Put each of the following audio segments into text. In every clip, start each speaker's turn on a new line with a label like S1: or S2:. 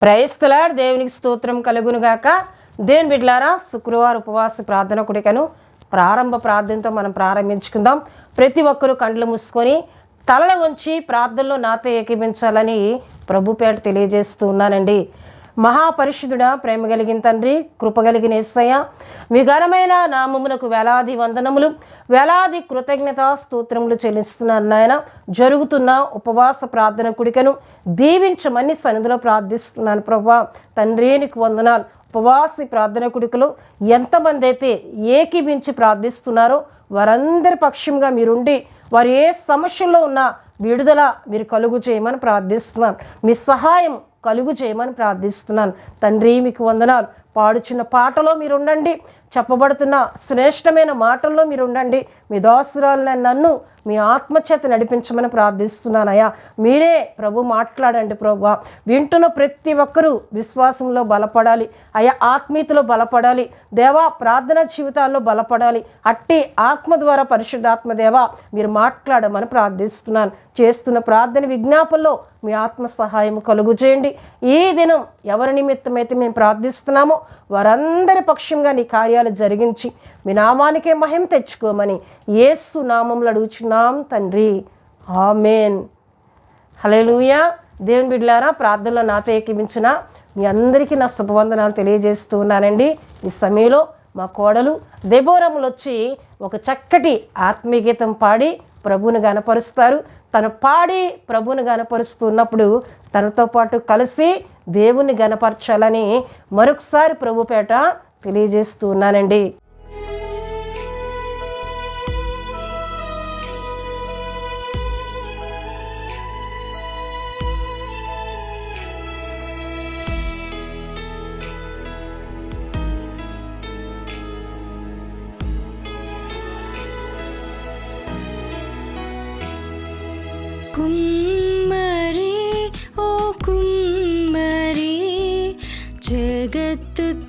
S1: Praise the lord. దేవునికి స్తోత్రం కలుగునుగాక. దేవుని బిడ్డలారా, శుక్రవారం ఉపవాస ప్రార్థన కూడికను ప్రారంభ ప్రార్థనతో మనం ప్రారంభించుకుందాం. ప్రతి ఒక్కరూ కండ్లు మూసుకొని తలల ఉంచి ప్రార్థనలో నాతో ఏకీభించాలని ప్రభు పేట తెలియజేస్తూ ఉన్నానండి. మహాపరిశుద్ధుడా, ప్రేమ కలిగిన తండ్రి, కృప కలిగిన యేసయ్య, మీ ఘనమైన నామమునకు వేలాది వందనములు, వేలాది కృతజ్ఞత స్తోత్రములు చెల్లిస్తున్నాను నాయన. జరుగుతున్న ఉపవాస ప్రార్థన కూడికను దీవించమని సన్నిధిలో ప్రార్థిస్తున్నాను ప్రభువా. తండ్రి నీకు వందనాలు. ఉపవాసి ప్రార్థన కూడికలో ఎంతమంది అయితే ఏకీభించి ప్రార్థిస్తున్నారో వారందరి పక్షంగా మీరుండి వారు ఏ సమస్యల్లో ఉన్నా విడుదల మీరు కలుగు చేయమని ప్రార్థిస్తున్నాను. మీ సహాయం కలుగు చేయమని ప్రార్థిస్తున్నాను తండ్రి. మీకు వందనాలు. పాడుచున్న పాటలో మీరు ఉండండి, చెప్పబడుతున్న శ్రేష్టమైన మాటల్లో మీరు ఉండండి. మీ దాసురాలైన నన్ను మీ ఆత్మచేత నడిపించమని ప్రార్థిస్తున్నానయ్యా. మీరే ప్రభు మాట్లాడండి ప్రభువా. వింటున్న ప్రతి ఒక్కరూ విశ్వాసంలో బలపడాలి అయ్యా, ఆత్మీయతలో బలపడాలి దేవా, ప్రార్థనా జీవితాల్లో బలపడాలి. అట్టి ఆత్మ ద్వారా పరిశుద్ధాత్మ దేవా మీరు మాట్లాడమని ప్రార్థిస్తున్నాను. చేస్తున్న ప్రార్థన విజ్ఞాపనలో మీ ఆత్మ సహాయం కలుగు చేయండి. ఈ దినం ఎవరి నిమిత్తమైతే మేము ప్రార్థిస్తున్నామో వారందరి పక్షంగా నీ కార్యాలు జరిగించి మీ నామానికే మహిమ తెచ్చుకోమని యేసు నామములో అడుగుచున్నాం తండ్రి, ఆమేన్. హల్లెలూయా. దేవుని బిడ్డలారా, ప్రార్థనలో నాతో ఏకీభించిన మీ అందరికీ నా శుభవందనాలు తెలియజేస్తూ ఉన్నానండి. ఈ సమయంలో మా కోడలు దెబోరములు వచ్చి ఒక చక్కటి ఆత్మీయ గీతం పాడి ప్రభువుని గనపరుస్తారు. తను పాడి ప్రభువుని గనపరుస్తున్నప్పుడు తనతో పాటు కలిసి దేవుణ్ణి గనపరచాలని మరొకసారి ప్రభుపేట తెలియజేస్తూ ఉన్నానండి.
S2: కుమ్మరి ఓ కుమ్మరి, జగత్తుత్పత్తిదారి,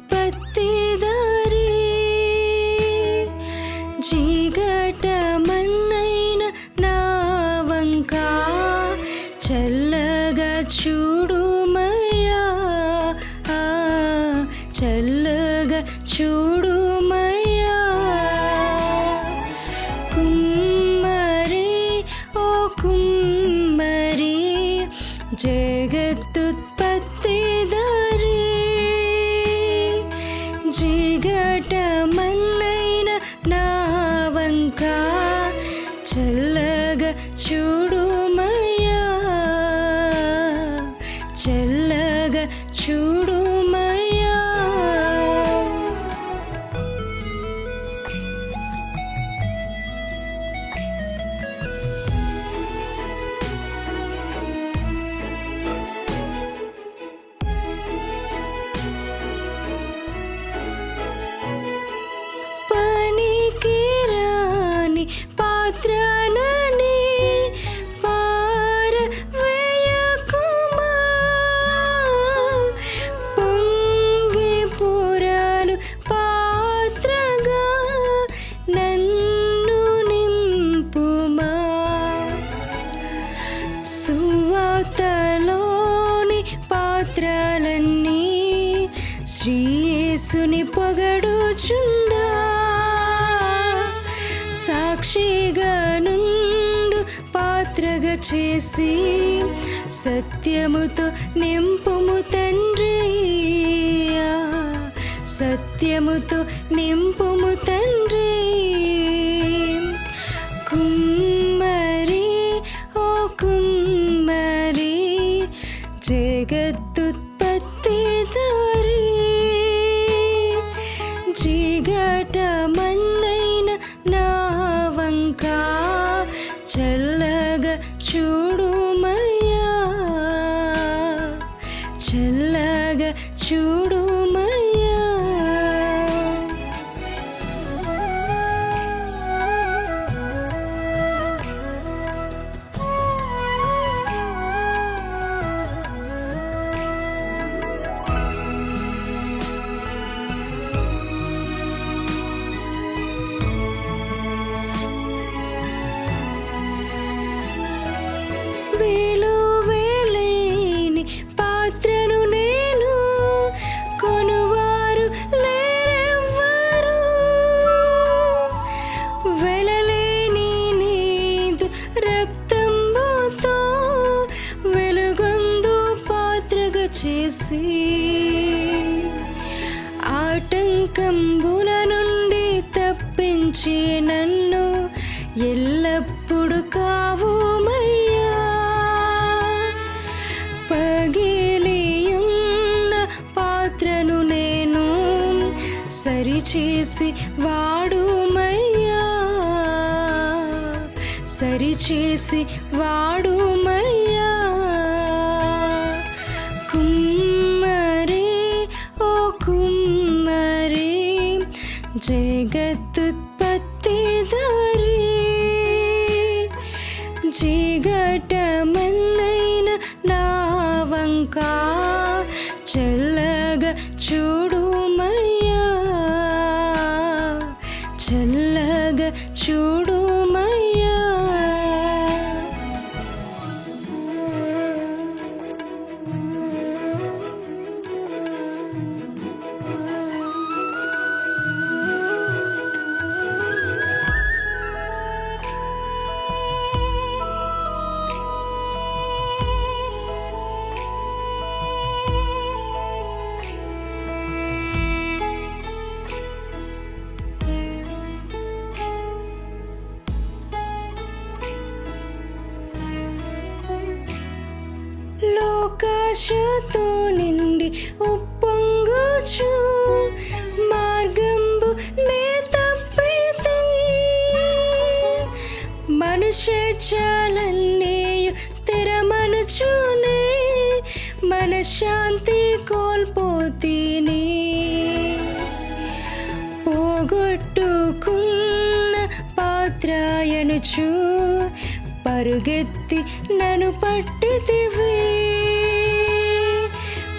S2: జిగటమన్నైన నా వంక చల్లగా చూడుమయ్యా, చల్లగా చూడుమయ్యా. కుమ్మరి ఓ కుమ్మరి, జగత్తుత్పత్తిదారి, జిగటమన్నైన నా వంక చల్లగా చూడుమయ్యా, చల్లగా చూడుమయ్యా. పనికిరాని పాత్రనని పారవేయకుమా, పొంగి పొరలు పాత్రగా నన్ను నింపుమా. సువార్తలోని పాత్రలన్నీ శ్రీ యేసుని పొగడుచుండా, సాక్షిగా నుండు పాత్రగా చేసి సత్యముతో నింపుము తండ్రి, సత్యముతో నింపుము తండ్రి. కుమ్మరి ఓ కుమ్మరి, జగత్తుత్పత్తిదారి, జిగటమన్నైన నా వంక చల్లగా చూడుమయ్యా, చల్లగా చూడుమయ్యా. వేలు వేలేని పాత్రను నే చేసి ఆటంకంబుల నుండి తప్పించి నన్ను ఎల్లప్పుడు కావుమయ్యా. పగిలియున్న పాత్రను నేను సరిచేసి వాడుమయ్యా, సరిచేసి వాడుమయ్యా. కుమ్మరి ఓ కుమ్మరి జగత్తుత్పత్తిదారి, జిగటమన్నైన నా వంక చల్లగా చూడుమయ్యా, చల్లగా చూడుమయ్యా. లోకాశతో నిండి ఉప్పొంగుచు మార్గంబు నే తప్పితిన్. మనుష్యేచ్ఛలన్నీయు స్థిరమనుచునే మనశ్శాంతి కోల్పోతిని. పోగొట్టుకున్న పాత్రయనుచు పరుగెత్తి నన్ను పట్టితివి.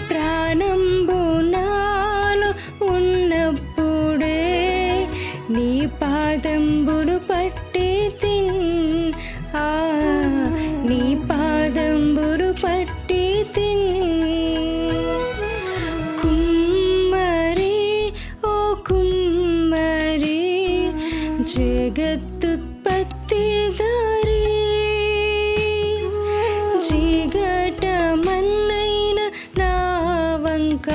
S2: ప్రాణంబు నాలో ఉన్నప్పుడే నీ పాదంబులు పట్టితిన్, నీ పాదంబులు పట్టితిన్. కుమ్మరి ఓ కుమ్మరి జగత్తుత్పత్తిదారి, జిగటమన్నైన నా వంక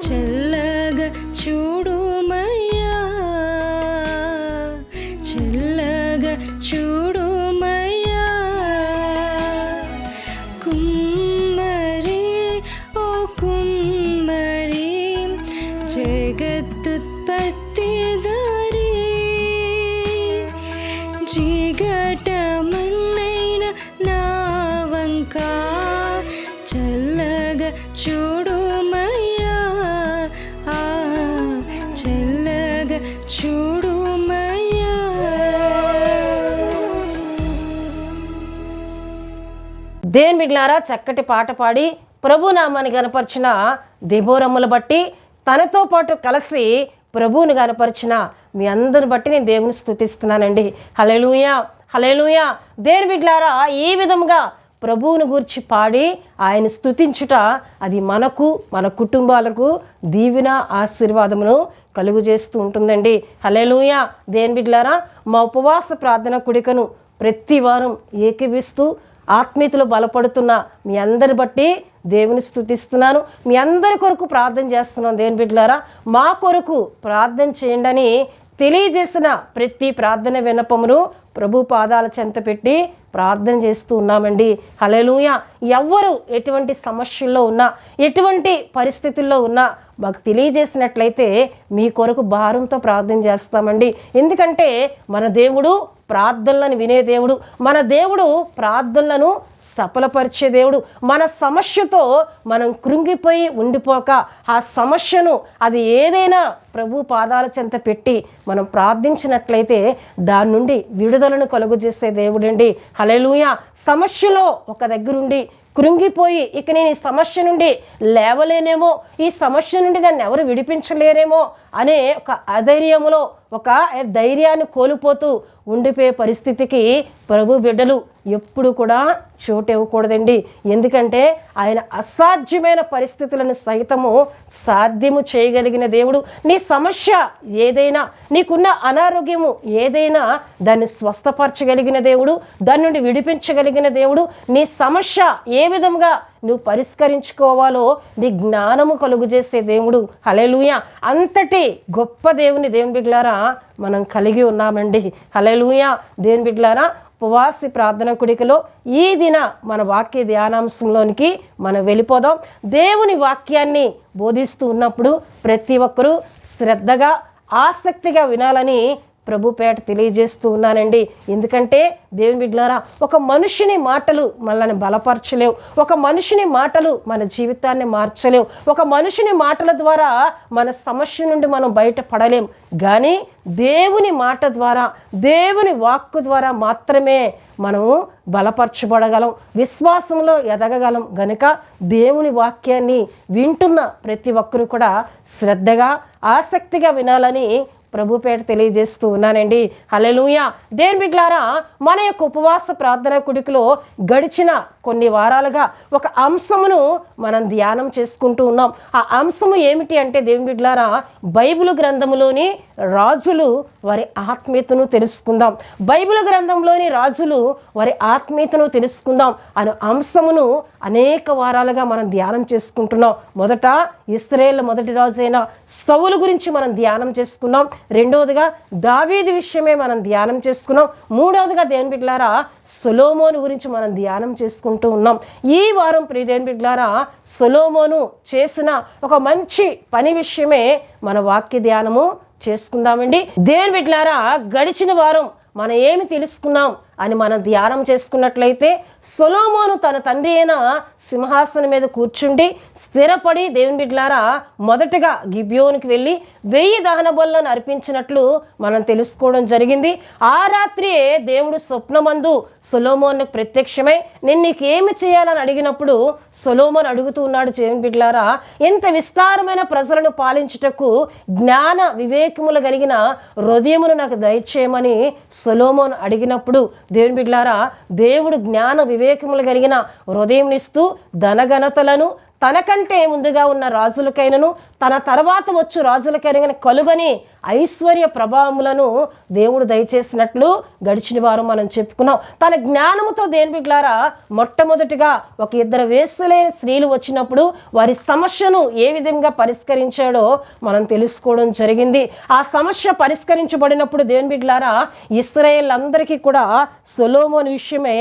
S2: చల్లగా చూడుమయ్యా, చల్లగా చూడుమయ్యా. కుమ్మరి ఓ కుమ్మరి జగత్తుత్పత్తిదారి, జిగటమన్నైన నా వంక చల్లగా చూడుమయ్యా, చల్లగా చూడుమయ్యా.
S1: దేవుని బిడ్డలారా, చక్కటి పాట పాడి ప్రభు నామాన్ని గనపరిచిన దెబోరమ్మను బట్టి తనతో పాటు కలిసి ప్రభువుని గనపరిచిన మీ అందరిని బట్టి నేను దేవుని స్తుతిస్తున్నానండి. హల్లెలూయా, హల్లెలూయా. దేవుని బిడ్డలారా, ఈ విధంగా ప్రభువుని గూర్చి పాడి ఆయన స్తుతించుట అది మనకు మన కుటుంబాలకు దీవెన ఆశీర్వాదమును కలుగు చేస్తూ ఉంటుందండి. హల్లెలూయా. దేవుని బిడ్డలారా, మా ఉపవాస ప్రార్థన కుడికను ప్రతి వారం ఏకీవిస్తూ ఆత్మీయతలో బలపడుతున్న మీ అందరి బట్టి దేవుని స్తుతిస్తున్నాను. మీ అందరి కొరకు ప్రార్థన చేస్తున్నాను. దేవుని బిడ్డలారా, మా కొరకు ప్రార్థన చేయండి అని తెలియజేసిన ప్రతి ప్రార్థన విన్నపమును ప్రభు పాదాల చెంత పెట్టి ప్రార్థన చేస్తూ ఉన్నామండి. హల్లెలూయా. ఎవ్వరు ఎటువంటి సమస్యల్లో ఉన్నా, ఎటువంటి పరిస్థితుల్లో ఉన్నా మాకు తెలియజేసినట్లయితే మీ కొరకు భారంతో ప్రార్థన చేస్తామండి. ఎందుకంటే మన దేవుడు ప్రార్థనలను వినే దేవుడు, మన దేవుడు ప్రార్థనలను సఫలపరిచే దేవుడు. మన సమస్యతో మనం కృంగిపోయి ఉండిపోక ఆ సమస్యను అది ఏదైనా ప్రభు పాదాల చెంత పెట్టి మనం ప్రార్థించినట్లయితే దాని నుండి విడుదలను కలుగజేసే దేవుడండి. హల్లెలూయా. సమస్యలో ఒక దగ్గరుండి కృంగిపోయి ఇక నేను ఈ సమస్య నుండి లేవలేనేమో, ఈ సమస్య నుండి నన్ను ఎవరు విడిపించలేరేమో అనే ఒక అధైర్యములో ఒక ధైర్యాన్ని కోల్పోతూ ఉండిపోయే పరిస్థితికి ప్రభు బిడ్డలు ఎప్పుడు కూడా చోటు ఇవ్వకూడదండి. ఎందుకంటే ఆయన అసాధ్యమైన పరిస్థితులను సైతము సాధ్యము చేయగలిగిన దేవుడు. నీ సమస్య ఏదైనా, నీకున్న అనారోగ్యము ఏదైనా దాన్ని స్వస్థపరచగలిగిన దేవుడు, దాని నుండి విడిపించగలిగిన దేవుడు. నీ సమస్య ఏ విధంగా నువ్వు పరిష్కరించుకోవాలో నీ జ్ఞానము కలుగు చేసే దేవుడు. హల్లెలూయా. అంతటి గొప్ప దేవుని దేవుని బిడ్డలారా మనం కలిగి ఉన్నామండి. హల్లెలూయా. దేవుని బిడ్డలారా ఉపవాసి ప్రార్థన కుడికలో ఈ దిన మన వాక్య ధ్యానాంశంలోనికి మనం వెళ్ళిపోదాం. దేవుని వాక్యాన్ని బోధిస్తూ ఉన్నప్పుడు ప్రతి ఒక్కరూ శ్రద్ధగా ఆసక్తిగా వినాలని ప్రభుపేట తెలియజేస్తూ ఉన్నానండి. ఎందుకంటే దేవుని బిడ్డలారా ఒక మనుషుని మాటలు మనల్ని బలపరచలేవు, ఒక మనుషుని మాటలు మన జీవితాన్ని మార్చలేవు, ఒక మనుషుని మాటల ద్వారా మన సమస్య నుండి మనం బయటపడలేం. కానీ దేవుని మాట ద్వారా దేవుని వాక్కు ద్వారా మాత్రమే మనము బలపరచబడగలం, విశ్వాసంలో ఎదగగలం. గనుక దేవుని వాక్యాన్ని వింటున్న ప్రతి ఒక్కరు కూడా శ్రద్ధగా ఆసక్తిగా వినాలని ప్రభుపేట తెలియజేస్తూ ఉన్నానండి. హల్లెలూయా. దేవుని బిడ్డలారా మన యొక్క ఉపవాస ప్రార్థన కుడికలో గడిచిన కొన్ని వారాలుగా ఒక అంశమును మనం ధ్యానం చేసుకుంటూ ఉన్నాం. ఆ అంశము ఏమిటి అంటే దేవుని బిడ్డలారా బైబిల్ గ్రంథములోని రాజులు వారి ఆత్మీయతను తెలుసుకుందాం. బైబిల్ గ్రంథంలోని రాజులు వారి ఆత్మీయతను తెలుసుకుందాం అనే అంశమును అనేక వారాలుగా మనం ధ్యానం చేసుకుంటున్నాం. మొదట ఇశ్రాయేలు మొదటి రాజు అయిన సౌలు గురించి మనం ధ్యానం చేసుకున్నాం. రెండవదిగా దావీదు విషయమే మనం ధ్యానం చేసుకున్నాం. మూడవదిగా దేవుని బిడ్డలారా సొలొమోను గురించి మనం ధ్యానం చేసుకుంటూ ఉన్నాం. ఈ వారం ప్రియ దేవుని బిడ్డలారా సొలొమోను చేసిన ఒక మంచి పని విషయమే మన వాక్య ధ్యానము చేసుకుందామండి. దేవుని బిడ్డలారా గడిచిన వారం మనం ఏమి తెలుసుకున్నాం అని మనం ధ్యానం చేసుకున్నట్లయితే సొలొమోను తన తండ్రి అయిన సింహాసనం మీద కూర్చుండి స్థిరపడి దేవుని బిడ్డలారా మొదటగా గిబియోనుకి వెళ్ళి 1000 దహన బలులను అర్పించినట్లు మనం తెలుసుకోవడం జరిగింది. ఆ రాత్రియే దేవుడు స్వప్నమందు సొలొమోనుకు ప్రత్యక్షమై నేను నీకేమి చేయాలని అడిగినప్పుడు సొలొమోను అడుగుతూ ఉన్నాడు దేవుని బిడ్డలారా ఎంత విస్తారమైన ప్రజలను పాలించుటకు జ్ఞాన వివేకములు కలిగిన హృదయమును నాకు దయచేయమని సొలొమోను అడిగినప్పుడు దేవుని బిడ్డలారా దేవుడు జ్ఞాన వివేకములు కలిగిన హృదయంనిస్తూ ధనఘనతలను తనకంటే ముందుగా ఉన్న రాజులకైనను తన తర్వాత వచ్చు రాజులకైనా కలుగని ఐశ్వర్య ప్రభావములను దేవుడు దయచేసినట్లు గడిచిన వారం మనం చెప్పుకున్నాం. తన జ్ఞానముతో దేవుని బిడ్డలారా మొట్టమొదటిగా ఒక 2 వేశ్యలైన స్త్రీలు వచ్చినప్పుడు వారి సమస్యను ఏ విధంగా పరిష్కరించాడో మనం తెలుసుకోవడం జరిగింది. ఆ సమస్య పరిష్కరించబడినప్పుడు దేవుని బిడ్డలారా ఇశ్రాయేలందరికీ కూడా సొలొమోను విషయమే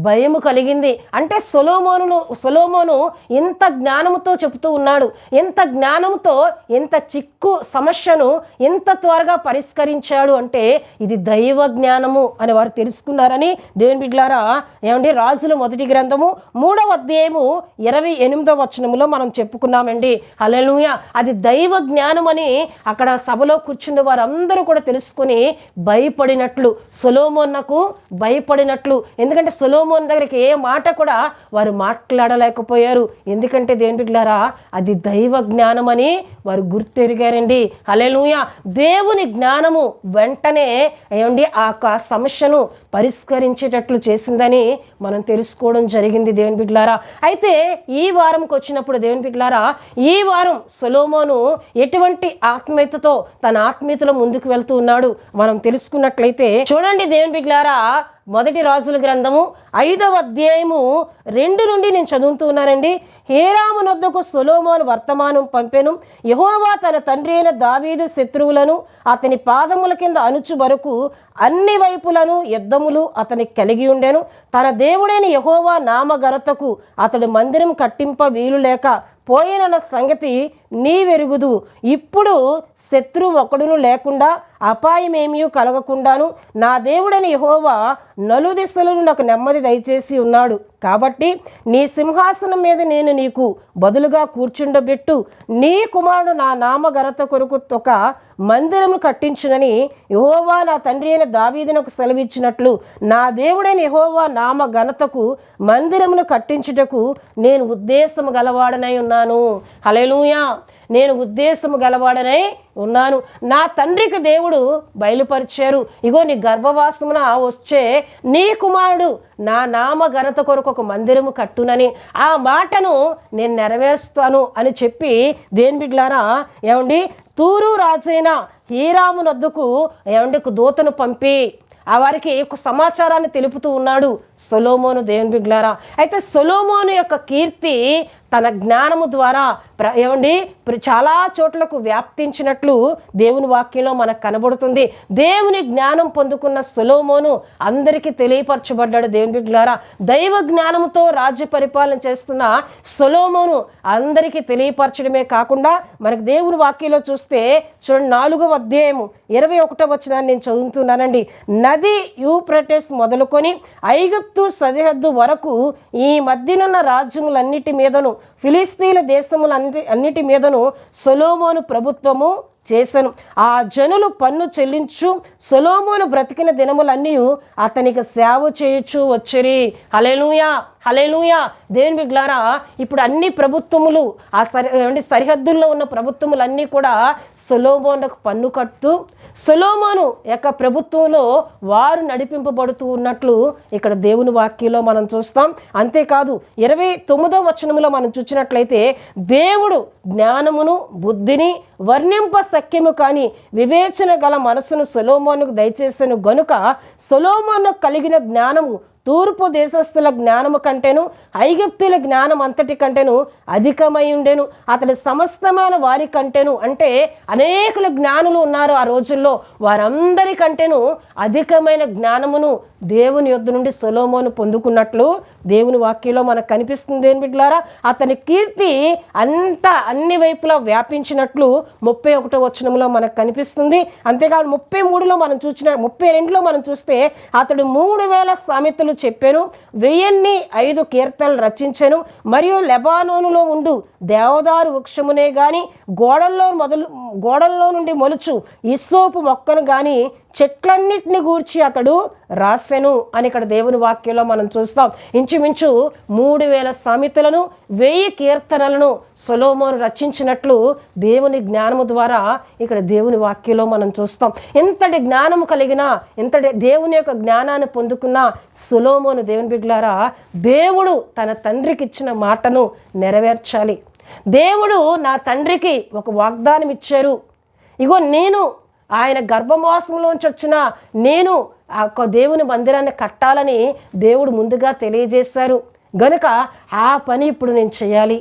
S1: భయము కలిగింది. అంటే సొలొమోను ఇంత జ్ఞానముతో చెబుతూ ఉన్నాడు, ఎంత జ్ఞానముతో ఎంత చిక్కు సమస్యను ఎంత త్వరగా పరిష్కరించాడు అంటే ఇది దైవ జ్ఞానము అని వారు తెలుసుకున్నారని దేవుని బిడ్డలారా ఏమండి రాజుల మొదటి గ్రంథము 3వ అధ్యాయము 28వ వచనములో మనం చెప్పుకున్నామండి. హల్లెలూయా. అది దైవ జ్ఞానం అని అక్కడ సభలో కూర్చున్న వారందరూ కూడా తెలుసుకొని భయపడినట్లు సొలొమోనుకు భయపడినట్లు. ఎందుకంటే సొలొమోను దగ్గరికి ఏ మాట కూడా వారు మాట్లాడలేకపోయారు. ఎందుకంటే దేవుని బిడ్డలారా అది దైవ జ్ఞానం అని వారు గుర్తెరిగారండి. హల్లెలూయా. దేవుని జ్ఞానము వెంటనే ఏమండి ఆ సమస్యను పరిష్కరించేటట్లు చేసిందని మనం తెలుసుకోవడం జరిగింది దేవుని బిడ్డలారా. అయితే ఈ వారంకి వచ్చినప్పుడు దేవుని బిడ్డలారా ఈ వారం సొలొమోను ఎటువంటి ఆత్మీయతతో తన ఆత్మీయతలో ముందుకు వెళ్తూ ఉన్నాడు మనం తెలుసుకున్నట్లయితే చూడండి దేవుని బిడ్డలారా మొదటి రాజుల గ్రంథము 5వ అధ్యాయము 2 నుండి నేను చదువుతూ ఉన్నానండి. హీరాము నొద్దకు సొలొమోను వర్తమానం పంపెను. యెహోవా తన తండ్రి అయిన దావీదు శత్రువులను అతని పాదముల కింద అణుచు వరకు అన్ని వైపులను యుద్ధములు అతనికి కలిగి ఉండెను. తన దేవుడైన యెహోవా నామఘనతకు అతడు మందిరం కట్టింప వీలు లేక పోయిన సంగతి నీవెరుగుదు. ఇప్పుడు శత్రువు ఒకడును లేకుండా అపాయమేమీ కలగకుండాను నా దేవుడని యెహోవా నలుదిశలను నాకు నెమ్మది దయచేసి ఉన్నాడు. కాబట్టి నీ సింహాసనం మీద నేను నీకు బదులుగా కూర్చుండబెట్టు. నీ కుమారుడు నా నామఘనత కొరకు ఒక మందిరము కట్టించునని యెహోవా నా తండ్రి అయిన దావీదునకు సెలవిచ్చినట్లు నా దేవుడైన యెహోవా నామ ఘనతకు మందిరమును కట్టించుటకు నేను ఉద్దేశము గలవాడనై ఉన్నాను. హల్లెలూయా. నేను ఉద్దేశము గలవాడనై ఉన్నాను. నా తండ్రికి దేవుడు బయలుపరిచారు, ఇగో నీ గర్భవాసమున వచ్చే నీ కుమారుడు నా నామ ఘనత కొరకు ఒక మందిరము కట్టునని ఆ మాటను నేను నెరవేరుస్తాను అని చెప్పి దేని బిడ్డలారా ఏమండి తూరు రాజైన హీరాము నొద్దకు ఏమండి దూతను పంపి ఆ వారికి ఒక సమాచారాన్ని తెలుపుతూ ఉన్నాడు సొలొమోను దేవుని బిడ్డలారా. అయితే సొలొమోను యొక్క కీర్తి తన జ్ఞానము ద్వారా చాలా చోట్లకు వ్యాప్తించినట్లు దేవుని వాక్యంలో మనకు కనబడుతుంది. దేవుని జ్ఞానం పొందుకున్న సొలొమోను అందరికీ తెలియపరచబడ్డాడు దేవుని బిడ్డలారా. దైవ జ్ఞానంతో రాజ్య పరిపాలన చేస్తున్న సొలొమోను అందరికీ తెలియపరచడమే కాకుండా మనకు దేవుని వాక్యంలో చూస్తే చూడండి 4వ అధ్యాయము 21వ వచనాన్ని నేను చదువుతున్నానండి. నది యూఫ్రటీస్ మొదలుకొని ఐగుప్తు సరిహద్దు వరకు ఈ మధ్యనున్న రాజ్యములన్నిటి మీదను ఫిలిస్తీన్ల దేశములన్నిటి మీదను సొలొమోను ప్రభుత్వము చేసెను. ఆ జనులు పన్ను చెల్లించు సొలొమోను బ్రతికిన దినములన్నీ అతనికి సేవ చేయుచు వచ్చిరి. హల్లెలూయా హల్లెలూయా. దేవుని బిడ్డలారా, ఇప్పుడు అన్ని ప్రభుత్వములు సరిహద్దుల్లో ఉన్న ప్రభుత్వములన్నీ కూడా సొలొమోనుకు పన్ను కడుతూ సొలొమోను యొక్క ప్రభుత్వంలో వారు నడిపింపబడుతూ ఉన్నట్లు ఇక్కడ దేవుని వాక్యంలో మనం చూస్తాం. అంతేకాదు 29వ వచనంలో మనం చూసినట్లయితే దేవుడు జ్ఞానమును బుద్ధిని వర్ణింప సఖ్యము కాని వివేచన గల మనసును సొలొమోనుకు దయచేసెను గనుక సొలొమోనుకు కలిగిన జ్ఞానము తూర్పు దేశస్థుల జ్ఞానము కంటేను ఐగుప్తుల జ్ఞానం అంతటి కంటేను అధికమై ఉండెను. అతడి సమస్తమైన వారి కంటేను, అంటే అనేకుల జ్ఞానులు ఉన్నారు ఆ రోజుల్లో, వారందరికంటేను అధికమైన జ్ఞానమును దేవుని యొద్ద నుండి సొలొమోను పొందుకున్నట్లు దేవుని వాక్యంలో మనకు కనిపిస్తుంది. దేని బిడ్డలారా, అతని కీర్తి అన్ని వైపులా వ్యాపించినట్లు 31వ వచనంలో మనకు కనిపిస్తుంది. అంతేకాదు 33లో మనం 32లో మనం చూస్తే అతడు 3000 సామెతలు చెప్పాను, 1005 కీర్తనలు రచించాను, మరియు లెబానోనులో ఉండు దేవదారు వృక్షమునే గాని గోడల్లో నుండి మొలుచు ఇస్సోపు మొక్కను గాని చెట్లన్నిటిని గూర్చి అతడు రాసెను అని ఇక్కడ దేవుని వాక్యంలో మనం చూస్తాం. ఇంచుమించు 3000 సామెతలను 1000 కీర్తనలను సొలొమోను రచించినట్లు దేవుని జ్ఞానము ద్వారా ఇక్కడ దేవుని వాక్యంలో మనం చూస్తాం. ఎంతటి జ్ఞానము కలిగిన, ఎంతటి దేవుని యొక్క జ్ఞానాన్ని పొందుకున్న సొలొమోను దేవుని బిడ్డలారా, దేవుడు తన తండ్రికి ఇచ్చిన మాటను నెరవేర్చాలి. దేవుడు నా తండ్రికి ఒక వాగ్దానం ఇచ్చారు, ఇగో నేను ఆయన గర్భవాసంలోంచి వచ్చిన నేను ఆ దేవుని మందిరాన్ని కట్టాలని దేవుడు ముందుగా తెలియజేశారు గనుక ఆ పని ఇప్పుడు నేను చేయాలి.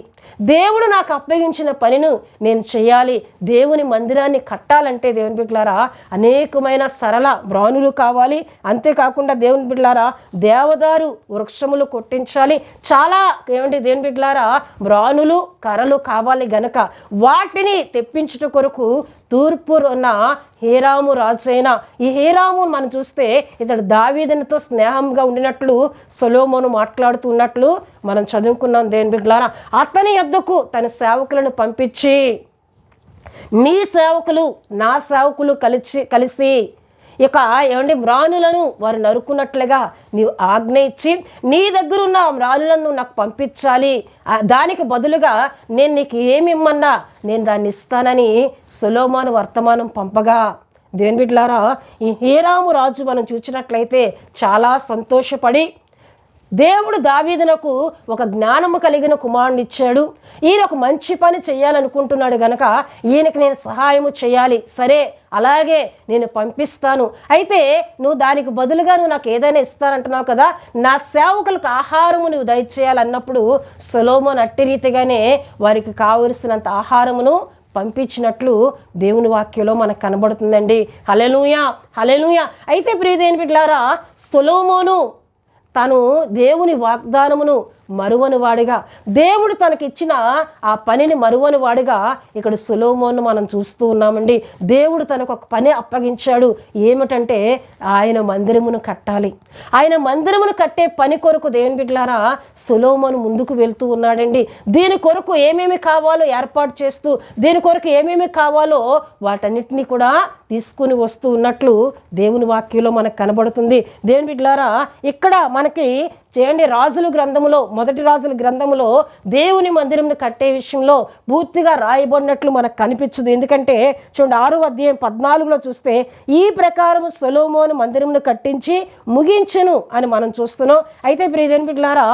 S1: దేవుడు నాకు అప్పగించిన పనిని నేను చేయాలి. దేవుని మందిరాన్ని కట్టాలంటే దేవుని బిడ్డలారా అనేకమైన సరళ బ్రానులు కావాలి. అంతేకాకుండా దేవుని బిడ్డలారా దేవదారు వృక్షములు కొట్టించాలి. చాలా దేవుని బిడ్డలారా బ్రానులు కర్రలు కావాలి గనక వాటిని తెప్పించుట కొరకు తూర్పు ఉన్న హీరాము రాజైన ఈ హీరాము మనం చూస్తే ఇతడు దావీదునితో స్నేహంగా ఉండినట్లు సొలొమోను మాట్లాడుతున్నట్లు మనం చదువుకున్నాం. దేవుని బిడ్డలారా అతని యొద్దకు తన సేవకులను పంపించి నీ సేవకులు నా సేవకులు కలిసి ఇక మ్రానులను వారు నరుకున్నట్లుగా నీవు ఆజ్ఞ ఇచ్చి నీ దగ్గర ఉన్న మ్రానులను నాకు పంపించాలి, దానికి బదులుగా నేను నీకు ఏమి ఇమ్మన్నా నేను దాన్ని ఇస్తానని సొలొమోను వర్తమానం పంపగా దేవుని బిడ్డలారా ఈ హీరాము రాజు మనం చూసినట్లయితే చాలా సంతోషపడి దేవుడు దావీదునకు ఒక జ్ఞానము కలిగిన కుమారుని ఇచ్చాడు, ఈయన ఒక మంచి పని చేయాలనుకుంటున్నాడు గనక ఈయనకి నేను సహాయము చేయాలి, సరే అలాగే నేను పంపిస్తాను, అయితే నువ్వు దానికి బదులుగా నువ్వు నాకు ఏదైనా ఇస్తానంటున్నావు కదా, నా సేవకులకు ఆహారము నువ్వు దయచేయాలన్నప్పుడు సొలొమోను అట్టి రీతిగానే వారికి కావలసినంత ఆహారమును పంపించినట్లు దేవుని వాక్యంలో మనకు కనబడుతుందండి. హల్లెలూయా హల్లెలూయా. అయితే ప్రియదేని బిడ్డలారా సొలొమోను తను దేవుని వాగ్దానమును మరువని వాడిగా, దేవుడు తనకిచ్చిన ఆ పనిని మరువని వాడిగా ఇక్కడ సొలొమోను మనం చూస్తూ ఉన్నామండి. దేవుడు తనకు ఒక పని అప్పగించాడు, ఏమిటంటే ఆయన మందిరమును కట్టాలి. ఆయన మందిరమును కట్టే పని కొరకు దేవుని బిడ్డలారా సొలొమోను ముందుకు వెళ్తూ ఉన్నాడండి. దీని కొరకు ఏమేమి కావాలో ఏర్పాటు చేస్తూ, దీని కొరకు ఏమేమి కావాలో వాటన్నిటినీ కూడా తీసుకుని వస్తూ ఉన్నట్లు దేవుని వాక్యంలో మనకు కనబడుతుంది. దేవుని బిడ్డలారా ఇక్కడ మనకి చేయండి. రాజుల గ్రంథములో, మొదటి రాజుల గ్రంథములో దేవుని మందిరంను కట్టే విషయంలో పూర్తిగా రాయబడినట్లు మనకు కనిపించదు. ఎందుకంటే చూడండి 6వ అధ్యాయం 14లో చూస్తే ఈ ప్రకారం సొలొమోను మందిరంను కట్టించి ముగించెను అని మనం చూస్తున్నాం. అయితే ప్రియ దేవుని బిడ్డలారా,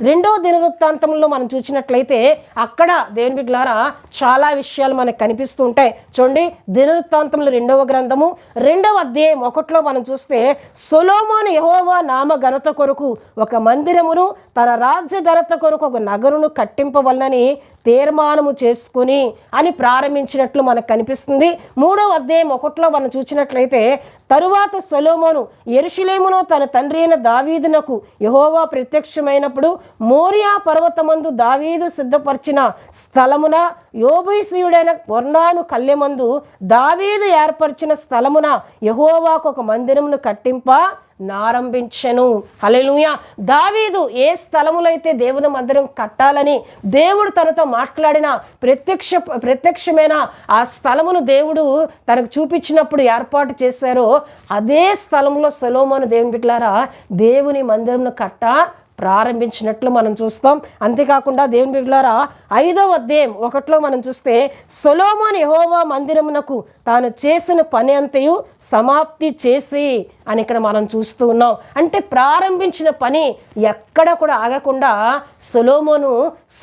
S1: 2వ దినవృత్తాంతంలో మనం చూసినట్లయితే అక్కడ దేవుని బిడ్డలారా చాలా విషయాలు మనకు కనిపిస్తూ ఉంటాయి. చూడండి దినవృత్తాంతంలో 2వ గ్రంథము 2వ అధ్యాయం 1లో మనం చూస్తే సొలొమోను యెహోవా నామ ఘనత కొరకు ఒక మందిరమును, తన రాజ్య ఘనత కొరకు ఒక నగరును కట్టింపవలనని తీర్మానము చేసుకుని అని ప్రారంభించినట్లు మనకు కనిపిస్తుంది. 3వ అధ్యాయం 1లో మనం చూసినట్లయితే తరువాత సొలొమోను యెరూషలేములో తన తండ్రి అయిన దావీదునకు యెహోవా ప్రత్యక్షమైనప్పుడు మోరియా పర్వతమందు దావీదు సిద్ధపరిచిన స్థలమున యోబూసీయుడైన ఒర్నాను కళ్ళెమందు దావీదు ఏర్పరిచిన స్థలమున యెహోవాకు ఒక మందిరమును కట్టింప నారంభించెను. హల్లెలూయా. దావీదు ఏ స్థలములో అయితే దేవుని మందిరం కట్టాలని దేవుడు తనతో మాట్లాడిన ప్రత్యక్షమైన ఆ స్థలమును దేవుడు తనకు చూపించినప్పుడు ఏర్పాటు చేశారో అదే స్థలంలో సొలొమోను దేవుని బిడ్డలారా దేవుని మందిరంను ప్రారంభించినట్లు మనం చూస్తాం. అంతేకాకుండా దేవుని బిడ్డలారా 5వ అధ్యాయం 1లో మనం చూస్తే సొలొమోను యెహోవా మందిరమునకు తాను చేసిన పని అంతయు సమాప్తి చేసి అని ఇక్కడ మనం చూస్తూ ఉన్నాం. అంటే ప్రారంభించిన పని ఎక్కడ కూడా ఆగకుండా సొలొమోను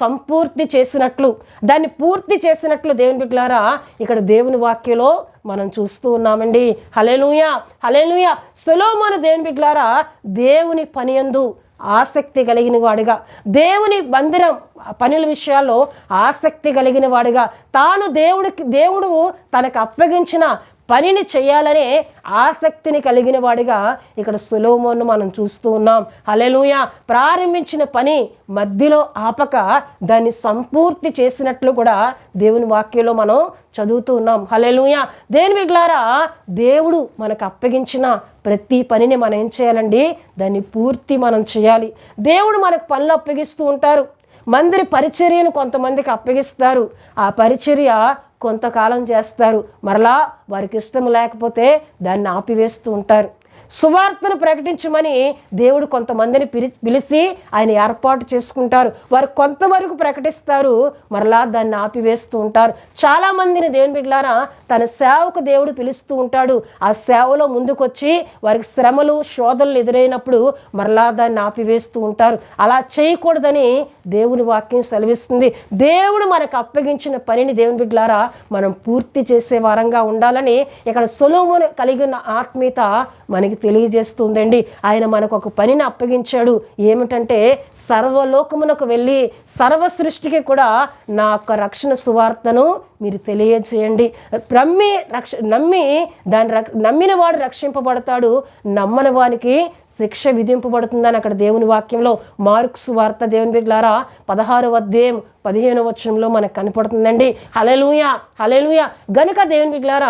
S1: సంపూర్తి చేసినట్లు, దాన్ని పూర్తి చేసినట్లు దేవుని బిడ్డలారా ఇక్కడ దేవుని వాక్యంలో మనం చూస్తూ ఉన్నామండి. హల్లెలూయా, హల్లెలూయా. సొలొమోను దేవుని బిడ్డలారా దేవుని పని యందు ఆసక్తి కలిగిన వాడిగా, దేవుని మందిరం పనుల విషయాల్లో ఆసక్తి కలిగిన వాడిగా, తాను దేవుడు తనకు అప్పగించిన పనిని చేయాలనే ఆసక్తిని కలిగిన వాడిగా ఇక్కడ సొలొమోను మనం చూస్తూ ఉన్నాం. హల్లెలూయా. ప్రారంభించిన పని మధ్యలో ఆపక దాన్ని సంపూర్తి చేసినట్లు కూడా దేవుని వాక్యంలో మనం చదువుతూ ఉన్నాం. హల్లెలూయా. దేవుని బిడ్డలారా దేవుడు మనకు అప్పగించిన ప్రతి పనిని మనం ఏం చేయాలండి, దాన్ని పూర్తి మనం చేయాలి. దేవుడు మనకు పనులు అప్పగిస్తూ ఉంటారు. మందిర పరిచర్యను కొంతమందికి అప్పగిస్తారు. ఆ పరిచర్య కొంతకాలం చేస్తారు, మరలా వారికి ఇష్టం లేకపోతే దాన్ని ఆపివేస్తూ ఉంటారు. సువార్తను ప్రకటించమని దేవుడు కొంతమందిని పిలిచి ఆయన ఏర్పాటు చేసుకుంటారు. వారు కొంతవరకు ప్రకటిస్తారు, మరలా దాన్ని ఆపివేస్తూ ఉంటారు. చాలామందిని దేవుని బిడ్డలారా తన సేవకు దేవుడు పిలుస్తూ ఉంటాడు. ఆ సేవలో ముందుకొచ్చి వారికి శ్రమలు శోధనలు ఎదురైనప్పుడు మరలా దాన్ని ఆపివేస్తూ ఉంటారు. అలా చేయకూడదని దేవుని వాక్యం సెలవిస్తుంది. దేవుడు మనకు అప్పగించిన పనిని దేవుని బిడ్డలారా మనం పూర్తి చేసే వారంగా ఉండాలని ఇక్కడ సొలొమోను కలిగిన ఆత్మీయత మనకి తెలియజేస్తుందండి. ఆయన మనకు ఒక పనిని అప్పగించాడు. ఏమిటంటే సర్వలోకమునకు వెళ్ళి సర్వ సృష్టికి కూడా నా యొక్క రక్షణ సువార్తను మీరు తెలియజేయండి. నమ్మిన వాడు రక్షింపబడతాడు, నమ్మని వానికి శిక్ష విధింపబడుతుందని అక్కడ దేవుని వాక్యంలో మార్కు సువార్త దేవుని బిడ్డలారా 16వ అధ్యాయం 15వ వచనంలో మనకు కనపడుతుందండి. హల్లెలూయా, హల్లెలూయా. గనుక దేవుని బిడ్డలారా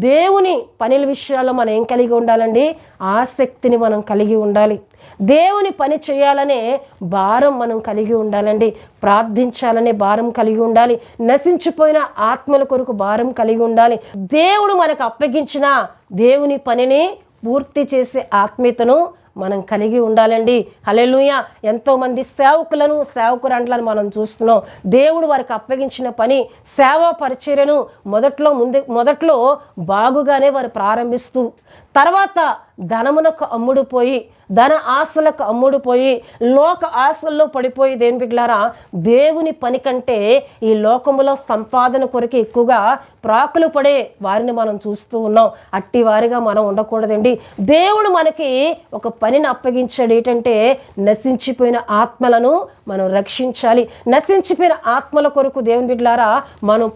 S1: దేవుని పనుల విషయాల్లో మనం ఏం కలిగి ఉండాలండి, ఆసక్తిని మనం కలిగి ఉండాలి. దేవుని పని చేయాలనే భారం మనం కలిగి ఉండాలండి. ప్రార్థించాలనే భారం కలిగి ఉండాలి. నశించిపోయిన ఆత్మల కొరకు భారం కలిగి ఉండాలి. దేవుడు మనకు అప్పగించిన దేవుని పనిని పూర్తి చేసే ఆత్మీయతను మనం కలిగి ఉండాలండి. హల్లెలూయా. ఎంతోమంది సేవకురండ్లను మనం చూస్తున్నాం. దేవుడు వారికి అప్పగించిన పని సేవా పరిచర్యను మొదట్లో బాగుగానే వారు ప్రారంభిస్తూ తర్వాత ధనమునకు అమ్ముడుపోయి ధన ఆశలకు అమ్ముడుపోయి లోక ఆశల్లో పడిపోయి దేవుని బిడ్డలారా దేవుని పని కంటే ఈ లోకములో సంపాదన కొరకు ఎక్కువగా ప్రాకులు పడే వారిని మనం చూస్తూ ఉన్నాం. అట్టి వారిగా మనం ఉండకూడదండి. దేవుడు మనకి ఒక పనిని అప్పగించాడు. ఏంటంటే నశించిపోయిన ఆత్మలను మనం రక్షించాలి. నశించిపోయిన ఆత్మల కొరకు దేవుని బిడ్డలారా మనం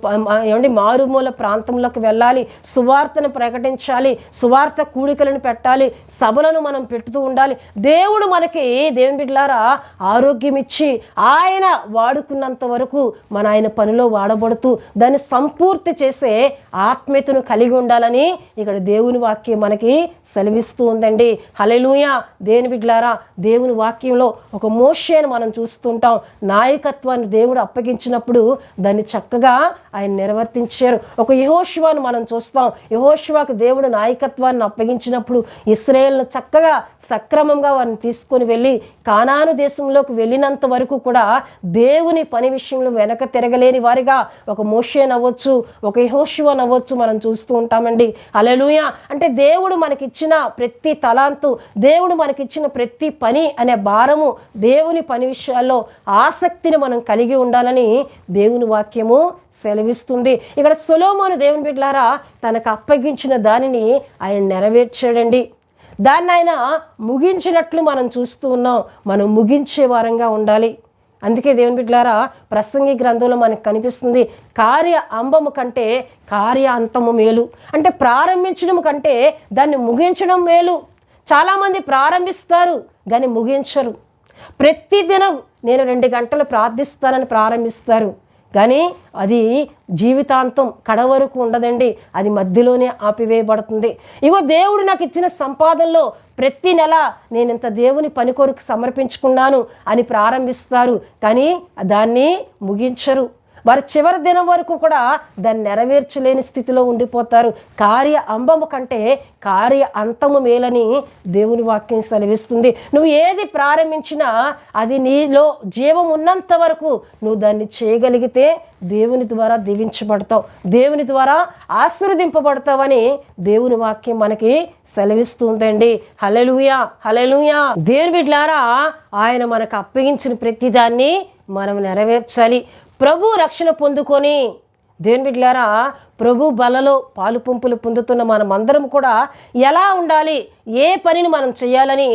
S1: మారుమూల ప్రాంతంలోకి వెళ్ళాలి, సువార్తను ప్రకటించాలి, సువార్త కూడికలను పెట్టాలి, సభలను మనం పెట్టుతూ ఉండాలి. దేవుడు మనకి దేవుని బిడ్డలారా ఆరోగ్యం ఇచ్చి ఆయన వాడుకున్నంత వరకు మన ఆయన పనిలో వాడబడుతూ దాన్ని సంపూర్తి చేసే ఆత్మీయతను కలిగి ఉండాలని ఇక్కడ దేవుని వాక్యం మనకి సెలవిస్తూ ఉందండి. హల్లెలూయా. దేవుని బిడ్డలారా దేవుని వాక్యంలో ఒక మోషేను మనం చూస్తుంటాం. నాయకత్వాన్ని దేవుడు అప్పగించినప్పుడు దాన్ని చక్కగా ఆయన నిర్వర్తించారు. ఒక యెహోషువను మనం చూస్తాం. యెహోషువకు దేవుడు నాయకత్వాన్ని అప్పగించినప్పుడు ఇశ్రాయేలును చక్కగా సక్రమంగా వారిని తీసుకొని వెళ్ళి కానాను దేశంలోకి వెళ్ళినంత వరకు కూడా దేవుని పని విషయంలో వెనక తిరగలేని వారిగా ఒక మోషే నవ్వచ్చు, ఒక యెహోషువ నవ్వచ్చు మనం చూస్తూ ఉంటామండి. హల్లెలూయా. అంటే దేవుడు మనకిచ్చిన ప్రతి తలాంతు, దేవుడు మనకిచ్చిన ప్రతి పని అనే భారము, దేవుని పని విషయాల్లో ఆసక్తిని మనం కలిగి ఉండాలని దేవుని వాక్యము సెలవిస్తుంది. ఇక్కడ సొలొమోను దేవుని బిడ్డలారా తనకు అప్పగించిన దానిని ఆయన నెరవేర్చాడండి. దాన్ని ఆయన ముగించినట్లు మనం చూస్తూ ఉన్నాం. మనం ముగించే వారంగా ఉండాలి. అందుకే దేవుని బిడ్డలారా ప్రసంగి గ్రంథంలో మనకు కనిపిస్తుంది, కార్య అంబము కంటే కార్య అంతము మేలు. అంటే ప్రారంభించడం కంటే దాన్ని ముగించడం మేలు. చాలామంది ప్రారంభిస్తారు కానీ ముగించరు. ప్రతిదినం నేను 2 గంటలు ప్రార్థిస్తానని ప్రారంభిస్తారు కానీ అది జీవితాంతం కడవరకు ఉండదండి. అది మధ్యలోనే ఆపివేయబడుతుంది. ఇగో దేవుడు నాకు ఇచ్చిన సంపాదనలో ప్రతి నెల నేను ఇంత దేవుని పని కొరకు సమర్పించుకున్నాను అని ప్రారంభిస్తారు కానీ దాన్ని ముగించరు. వారు చివరి దినం వరకు కూడా దాన్ని నెరవేర్చలేని స్థితిలో ఉండిపోతారు. కార్య అంబము కంటే కార్య అంతము మేలని దేవుని వాక్యం సెలవిస్తుంది. నువ్వు ఏది ప్రారంభించినా అది నీలో జీవం ఉన్నంత వరకు నువ్వు దాన్ని చేయగలిగితే దేవుని ద్వారా దీవించబడతావు, దేవుని ద్వారా ఆశీర్వదింపబడతావని దేవుని వాక్యం మనకి సెలవిస్తుందండి. హల్లెలూయా, హల్లెలూయా. దేవుని బిడ్డలారా ఆయన మనకు అప్పగించిన ప్రతిదాన్ని మనం నెరవేర్చాలి. ప్రభు రక్షణ పొందుకొని దేవుని బిడ్డలారా ప్రభు బలలో పాలు పంపులు పొందుతున్న మనమందరం కూడా ఎలా ఉండాలి, ఏ పనిని మనం చేయాలని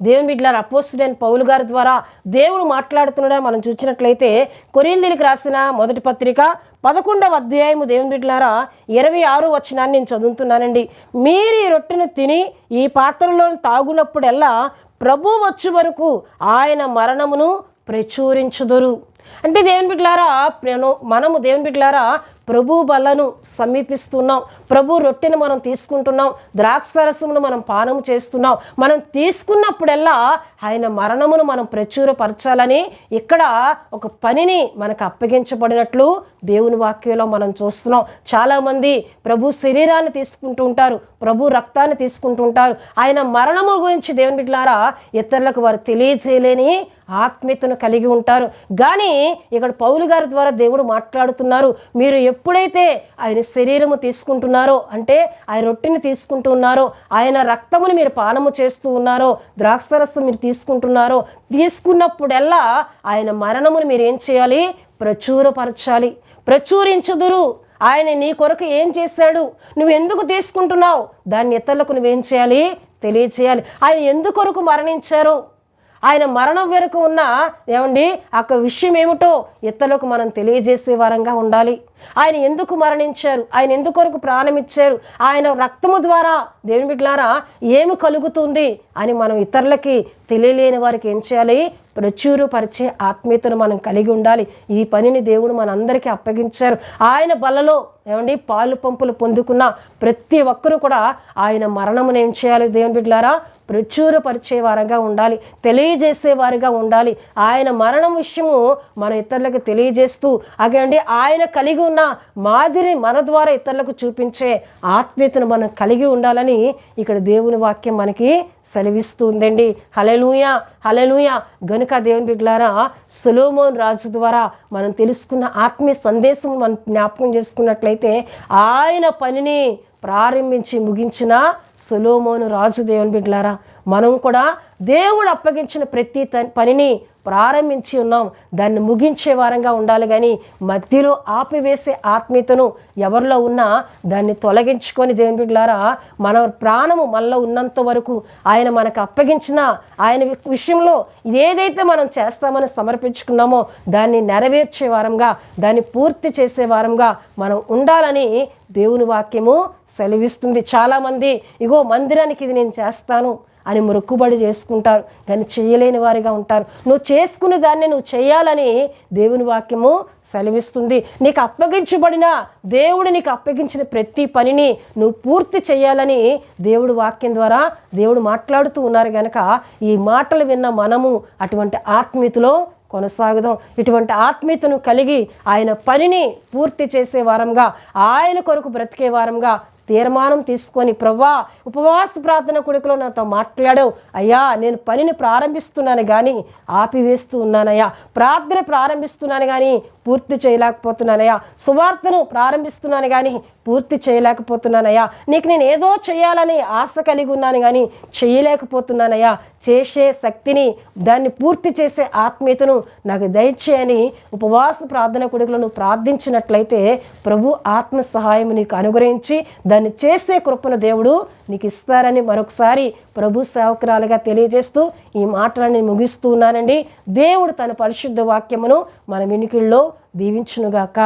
S1: దేవుని బిడ్డలారా అపోస్తలుడైన పౌలు గారి ద్వారా దేవుడు మాట్లాడుతున్నాడని మనం చూసినట్లయితే కొరింథీయులకు రాసిన మొదటి పత్రిక 11వ అధ్యాయము దేవుని బిడ్డలారా 26వ వచనాన్ని నేను చదువుతున్నానండి. మీరు ఈ రొట్టెను తిని ఈ పాత్రలో తాగునప్పుడల్లా ప్రభు వచ్చు వరకు ఆయన మరణమును ప్రచురించుదురు. అంటే దేవుని బిడ్డలారా మనము దేవుని బిడ్డలారా ప్రభు బలను సమీపిస్తున్నాం. ప్రభు రొట్టెను మనం తీసుకుంటున్నాం, ద్రాక్షరసమును మనం పానం చేస్తున్నాం. మనం తీసుకున్నప్పుడల్లా ఆయన మరణమును మనం ప్రచురపరచాలని ఇక్కడ ఒక పనిని మనకు అప్పగించబడినట్లు దేవుని వాక్యంలో మనం చూస్తున్నాం. చాలామంది ప్రభు శరీరాన్ని తీసుకుంటూ ఉంటారు, ప్రభు రక్తాన్ని తీసుకుంటూ ఉంటారు. ఆయన మరణము గురించి దేవుని బిడ్డలారా ఇతరులకు వారు తెలియజేయలేని ఆత్మీయతను కలిగి ఉంటారు. కానీ ఇక్కడ పౌలు గారి ద్వారా దేవుడు మాట్లాడుతున్నారు, మీరు ఎప్పుడైతే ఆయన శరీరము తీసుకుంటున్నారో అంటే ఆయన రొట్టెని తీసుకుంటూ ఉన్నారో, ఆయన రక్తముని మీరు పానము చేస్తూ ఉన్నారో, ద్రాక్షరసం మీరు తీసుకుంటున్నారో, తీసుకున్నప్పుడల్లా ఆయన మరణమును మీరు ఏం చేయాలి, ప్రచురపరచాలి. ప్రచురించుదురు. ఆయన నీ కొరకు ఏం చేశాడు, నువ్వు ఎందుకు తీసుకుంటున్నావు, దాన్ని ఇతరులకు నువ్వేం చేయాలి, తెలియచేయాలి. ఆయన ఎందుకొరకు మరణించారో, ఆయన మరణం వెనుక ఉన్న ఏమండి ఆ విషయం ఏమిటో ఇతరులకు మనం తెలియజేసే వారంగా ఉండాలి. ఆయన ఎందుకు మరణించారు, ఆయన ఎందుకొరకు ప్రాణం ఇచ్చారు, ఆయన రక్తము ద్వారా దేవుని బిడ్డలారా ఏమి కలుగుతుంది అని మనం ఇతరులకి తెలియలేని వారికి ఏం చేయాలి, ప్రచురపరిచే ఆత్మీయతను మనం కలిగి ఉండాలి. ఈ పనిని దేవుడు మనందరికీ అప్పగించారు. ఆయన బలలో ఏమండి పాలు పంపులు పొందుకున్న ప్రతి ఒక్కరూ కూడా ఆయన మరణమును ఏం చేయాలి, దేవుని బిడ్డలారా ప్రచురపరిచే వారంగా ఉండాలి, తెలియజేసేవారుగా ఉండాలి. ఆయన మరణం విషయము మన ఇతరులకు తెలియజేస్తూ అగండి ఆయన కలిగి ఉన్న మాదిరి మన ద్వారా ఇతరులకు చూపించే ఆత్మీయతను మనం కలిగి ఉండాలని ఇక్కడ దేవుని వాక్యం మనకి సెలవిస్తుందండి. హల్లెలూయా, హల్లెలూయా. గనుక దేవుని బిడ్డలారా సొలొమోను రాజు ద్వారా మనం తెలుసుకున్న ఆత్మీయ సందేశం మనం జ్ఞాపకం చేసుకున్నట్లయితే ఆయన పనిని ప్రారంభించి ముగించిన సొలొమోను రాజు దేవుని బిడ్డలారా మనం కూడా దేవుడు అప్పగించిన ప్రతి పనిని ప్రారంభించి ఉన్నాం, దాన్ని ముగించే వారంగా ఉండాలి. కానీ మధ్యలో ఆపివేసే ఆత్మీయతను ఎవరిలో ఉన్నా దాన్ని తొలగించుకొని దేవుని బిడ్డలారా మన ప్రాణము మనలో ఉన్నంత వరకు ఆయన మనకు అప్పగించిన ఆయన విషయంలో ఏదైతే మనం చేస్తామని సమర్పించుకున్నామో దాన్ని నెరవేర్చే వారంగా, దాన్ని పూర్తి చేసే వారంగా మనం ఉండాలని దేవుని వాక్యము సెలవిస్తుంది. చాలామంది ఇగో మందిరానికి ఇది నేను చేస్తాను అని మొక్కుబడి చేసుకుంటారు కానీ చేయలేని వారిగా ఉంటారు. నువ్వు చేసుకునే దాన్ని నువ్వు చేయాలని దేవుని వాక్యము సెలవిస్తుంది. నీకు అప్పగించబడిన దేవుడు నీకు అప్పగించిన ప్రతి పనిని నువ్వు పూర్తి చేయాలని దేవుడు వాక్యం ద్వారా దేవుడు మాట్లాడుతూ ఉన్నారు. కనుక ఈ మాటలు విన్న మనము అటువంటి ఆత్మీయతలో కొనసాగుదాం. ఇటువంటి ఆత్మీయతను కలిగి ఆయన పనిని పూర్తి చేసే వారంగా, ఆయన కొరకు బ్రతికే వారంగా తీర్మానం తీసుకొని ప్రవ్వా ఉపవాస ప్రార్థన కొడుకులో నాతో మాట్లాడావు అయ్యా, నేను పనిని ప్రారంభిస్తున్నాను కానీ ఆపివేస్తూ ఉన్నానయ్యా, ప్రార్థన ప్రారంభిస్తున్నాను కానీ పూర్తి చేయలేకపోతున్నానయ్యా, సువార్తను ప్రారంభిస్తున్నాను కానీ పూర్తి చేయలేకపోతున్నానయ్యా, నీకు నేను ఏదో చేయాలని ఆశ కలిగి ఉన్నాను కానీ చేయలేకపోతున్నానయ్యా, చేసే శక్తిని దాన్ని పూర్తి చేసే ఆత్మీయతను నాకు దయచేయని ఉపవాస ప్రార్థన కొడుకులో నువ్వు ప్రార్థించినట్లయితే ప్రభు ఆత్మ సహాయం నీకు అనుగ్రహించి దాన్ని చేసే కృపను దేవుడు నీకు ఇస్తారని మరొకసారి ప్రభు సేవకురాలుగా తెలియజేస్తూ ఈ మాటలని ముగిస్తూ ఉన్నానండి. దేవుడు తన పరిశుద్ధ వాక్యమును మన వినికిల్లో దీవించునుగాక.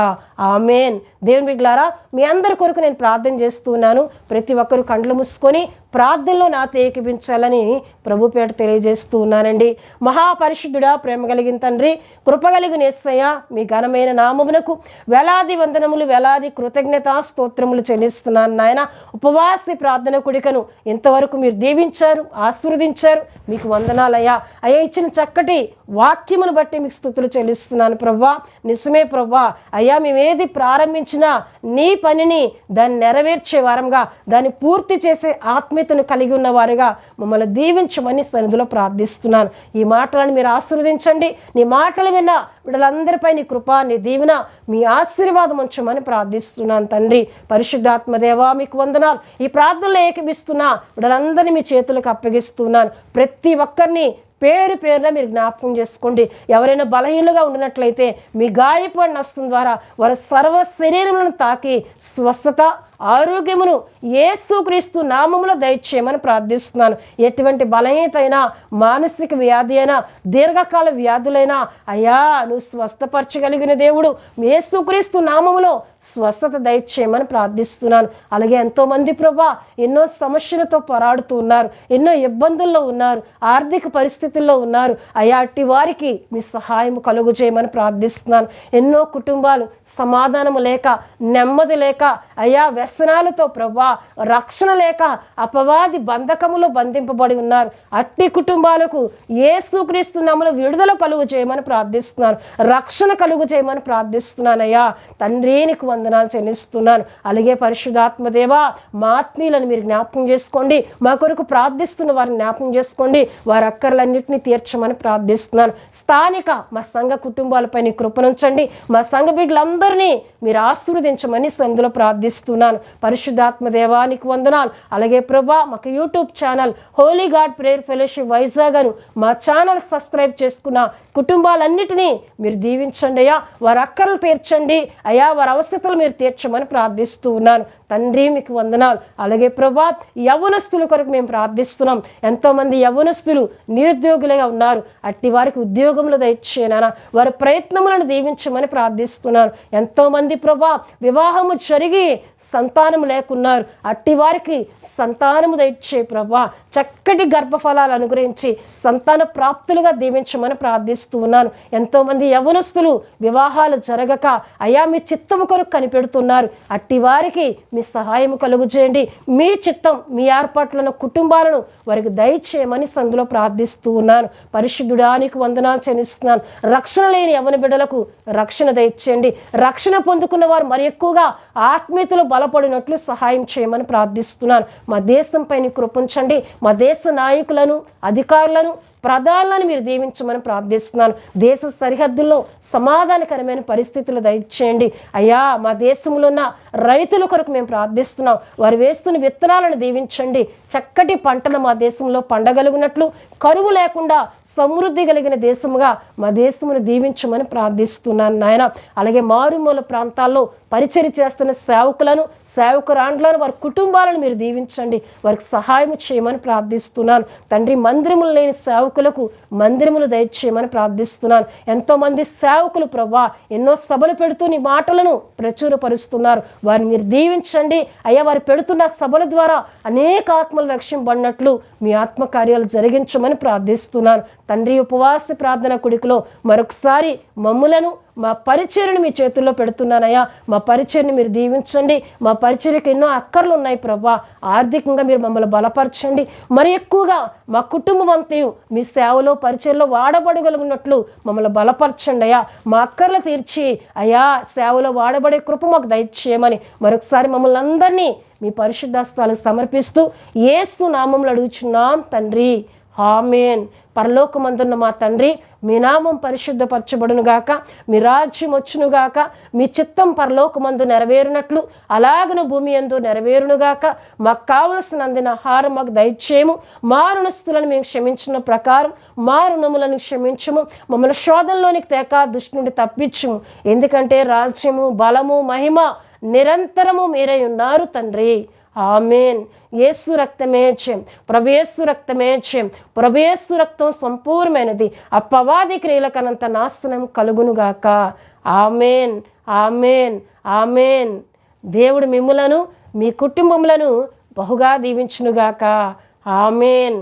S1: ఆమేన్. దేవుని బిడ్డలారా, మీ అందరి కొరకు నేను ప్రార్థన చేస్తున్నాను. ప్రతి ఒక్కరు కండ్లు మూసుకొని ప్రార్థనలో నాతో ఏకీభించాలని ప్రభు పేట తెలియజేస్తూ ఉన్నానండి. మహాపరిశుద్ధుడా, ప్రేమ కలిగిన తండ్రి, కృప కలిగిన యేసయ్య, మీ ఘనమైన నామమునకు వేలాది వందనములు, వేలాది కృతజ్ఞతా స్తోత్రములు చెల్లిస్తున్నాను నాయన. ఉపవాసి ప్రార్థన కుడికను ఇంతవరకు మీరు దీవించారు, ఆశీర్వదించారు, మీకు వందనాలయ్యా. అయ్యా, ఇచ్చిన చక్కటి వాక్యమును బట్టి మీకు స్తుతులు చెల్లిస్తున్నాను ప్రవ్వా. నిజమే ప్రవ్వా, అయ్యా మేమేది ప్రారంభించినా నీ పనిని దాన్ని నెరవేర్చే వారంగా, దాన్ని పూర్తి చేసే ఆత్మీయతను కలిగి ఉన్నవారుగా మమ్మల్ని దీవించమని సన్నిధిలో ప్రార్థిస్తున్నాను. ఈ మాటలను మీరు ఆశీర్వదించండి. నీ మాటలు విన్న వీళ్ళందరిపై నీ కృప, నీ దీవెన, మీ ఆశీర్వాదం ఉంచమని ప్రార్థిస్తున్నాను తండ్రి. పరిశుద్ధాత్మదేవా, మీకు వందనాలు. ఈ ప్రార్థనలో ఏకీభిస్తున్నా వీళ్ళందరినీ మీ చేతులకు అప్పగిస్తున్నాను. ప్రతి ఒక్కరిని పేరు పేరున మీరు జ్ఞాపకం చేసుకోండి. ఎవరైనా బలహీనగా ఉండినట్లయితే మీ గాయపడిన హస్తం ద్వారా వారి సర్వ శరీరములను తాకి స్వస్థత, ఆరోగ్యమును యేసుక్రీస్తు నామములో దయచేయమని ప్రార్థిస్తున్నాను. ఎటువంటి బలహీనత అయినా, మానసిక వ్యాధి అయినా, దీర్ఘకాల వ్యాధులైనా అయ్యా నువ్వు స్వస్థపరచగలిగిన దేవుడు. యేసుక్రీస్తు నామములో స్వస్థత దయచేయమని ప్రార్థిస్తున్నాను. అలాగే ఎంతోమంది ప్రభా ఎన్నో సమస్యలతో పోరాడుతూ ఉన్నారు, ఎన్నో ఇబ్బందుల్లో ఉన్నారు, ఆర్థిక పరిస్థితుల్లో ఉన్నారు. అయ్యా అట్టి వారికి మీ సహాయం కలుగు చేయమని ప్రార్థిస్తున్నాను. ఎన్నో కుటుంబాలు సమాధానము లేక, నెమ్మది లేక, అయ్యా వ్యసనాలతో ప్రభా రక్షణ లేక అపవాది బంధకములో బంధింపబడి ఉన్నారు. అట్టి కుటుంబాలకు యేసుక్రీస్తు నామములో విడుదల కలుగు చేయమని ప్రార్థిస్తున్నాను, రక్షణ కలుగు చేయమని ప్రార్థిస్తున్నానయ్యా. తండ్రి నీకు వందనాలు చెల్లిస్తున్నాను. అలాగే పరిశుద్ధాత్మదేవా, మా ఆత్మీయులను మీరు జ్ఞాపకం చేసుకోండి. మా కొరకు ప్రార్థిస్తున్న వారిని జ్ఞాపకం చేసుకోండి. వారి అక్కర్లన్నింటినీ తీర్చమని ప్రార్థిస్తున్నాను. స్థానిక మా సంఘ కుటుంబాలపై నీ కృపనుంచండి. మా సంఘ బిడ్డలందరినీ మీరు ఆశీర్వదించమని సందులో ప్రార్థిస్తున్నాను. పరిశుద్ధాత్మదేవా నీకు వందనాలు. అలాగే ప్రభా, మాకు YouTube channel Holy God Prayer Fellowship Vizag అను మా ఛానల్ సబ్స్క్రైబ్ చేసుకున్న కుటుంబాలన్నిటినీ మీరు దీవించండి అయ్యా. వారి అక్కర్లు తీర్చండి అయ్యా, వారి అవసరతలు మీరు తీర్చమని ప్రార్థిస్తూ ఉన్నాను. తండ్రి మీకు వందనాలు. అలాగే ప్రభా, యవ్వనస్తుల కొరకు మేము ప్రార్థిస్తున్నాం. ఎంతోమంది యవ్వనస్తులు నిరుద్యోగులుగా ఉన్నారు. అట్టి వారికి ఉద్యోగములు దయచేయనా, వారి ప్రయత్నములను దీవించమని ప్రార్థిస్తున్నాను. ఎంతోమంది ప్రభా వివాహము జరిగి సంతానము లేకున్నారు. అట్టి వారికి సంతానము దయచే ప్రభా, చక్కటి గర్భఫలాలు అనుగ్రహించి సంతాన ప్రాప్తులుగా దీవించమని ప్రార్థిస్తూ ఉన్నాను. ఎంతోమంది యవ్వనస్తులు వివాహాలు జరగక అయ్యా మీ చిత్తము కొరకు కనిపెడుతున్నారు. అట్టి వారికి మీ సహాయము కలుగు చేయండి. మీ చిత్తం, మీ ఏర్పాట్లను, కుటుంబాలను వారికి దయచేయమని సందులో ప్రార్థిస్తూ ఉన్నాను. పరిశుద్ధుడా నీకు వందనాలు చెల్లిస్తున్నాను. రక్షణ లేని యవ్వన బిడ్డలకు రక్షణ దయచేయండి. రక్షణ పొందుకున్న వారు మరి ఎక్కువగా ఆత్మీయతలో బలపడినట్లు సహాయం చేయమని ప్రార్థిస్తున్నాను. మా దేశంపై నీ కృపించండి. మా దేశ నాయకులను, అధికారులను, ప్రధానులను మీరు దీవించమని ప్రార్థిస్తున్నాను. దేశ సరిహద్దుల్లో సమాధానకరమైన పరిస్థితులు దయచేయండి అయ్యా. మా దేశంలో ఉన్న రైతుల కొరకు మేము ప్రార్థిస్తున్నాం. వారు వేస్తున్న విత్తనాలను దీవించండి. చక్కటి పంటలు మా దేశంలో పండగలిగినట్లు, కరువు లేకుండా సమృద్ధి కలిగిన దేశముగా మా దేశమును దీవించమని ప్రార్థిస్తున్నాను నాయన. అలాగే మారుమూల ప్రాంతాల్లో పరిచర్య చేస్తున్న సేవకులను, సేవకురాండ్లను, వారి కుటుంబాలను మీరు దీవించండి. వారికి సహాయం చేయమని ప్రార్థిస్తున్నాను తండ్రి. మందిరములు లేని సేవకులకు మందిరములు దయచేయమని ప్రార్థిస్తున్నాను. ఎంతోమంది సేవకులు ప్రభా ఎన్నో సభలు పెడుతూ నీ మాటలను ప్రచురపరుస్తున్నారు. వారిని మీరు దీవించండి అయ్యా. వారు పెడుతున్న సభల ద్వారా అనేక ఆత్మలు రక్షింపబడినట్లు మీ ఆత్మకార్యాలు జరిగించమని ప్రార్థిస్తున్నాను తండ్రి. ఉపవాస ప్రార్థన కుడికిలో మరొకసారి మమ్ములను, మా పరిచర్యను మీ చేతుల్లో పెడుతున్నానయ్యా. మా పరిచర్ని మీరు దీవించండి. మా పరిచర్యకు ఎన్నో అక్కర్లు ఉన్నాయి ప్రభా. ఆర్థికంగా మీరు మమ్మల్ని బలపరచండి. మరి ఎక్కువగా మా కుటుంబం అంతయు మీ సేవలో పరిచర్లో వాడబడగలిగినట్లు మమ్మల్ని బలపరచండి అయ్యా. మా అక్కర్లు తీర్చి అయ్యా సేవలో వాడబడే కృప మాకు దయచేయమని మరొకసారి మమ్మల్ని అందరినీ మీ పరిశుద్ధాస్తాలకు సమర్పిస్తూ యేసు నామంలో అడుగుచున్నాం తండ్రి, ఆమేన్. పరలోకమందున్న మా తండ్రి, మీ నామం పరిశుద్ధపరచబడునుగాక, మీ రాజ్యం వచ్చునుగాక, మీ చిత్తం పరలోకమందు నెరవేరునట్లు అలాగను భూమి యందు నెరవేరునుగాక. మాకు కావలసినందున ఆహారం మాకు దయచేయము. మా రుణస్తులను మేము క్షమించిన ప్రకారం మా రుణములను క్షమించము. మమ్మల్ని శోధనలోనికి తేక దుష్టు నుండి తప్పించుము. ఎందుకంటే రాజ్యము, బలము, మహిమ నిరంతరము మీరై ఉన్నారు తండ్రి, ఆమేన్. యేసు రక్తమే జయం, ప్రభు యేసు రక్తమే జయం, ప్రభు యేసు రక్తం సంపూర్ణమైనది. అపవాది క్రియలకనంత నాశనం కలుగునుగాక. ఆమేన్, ఆమేన్, ఆమేన్. దేవుడు మిమ్ములను మీ కుటుంబములను బహుగా దీవించునుగాక. ఆమేన్.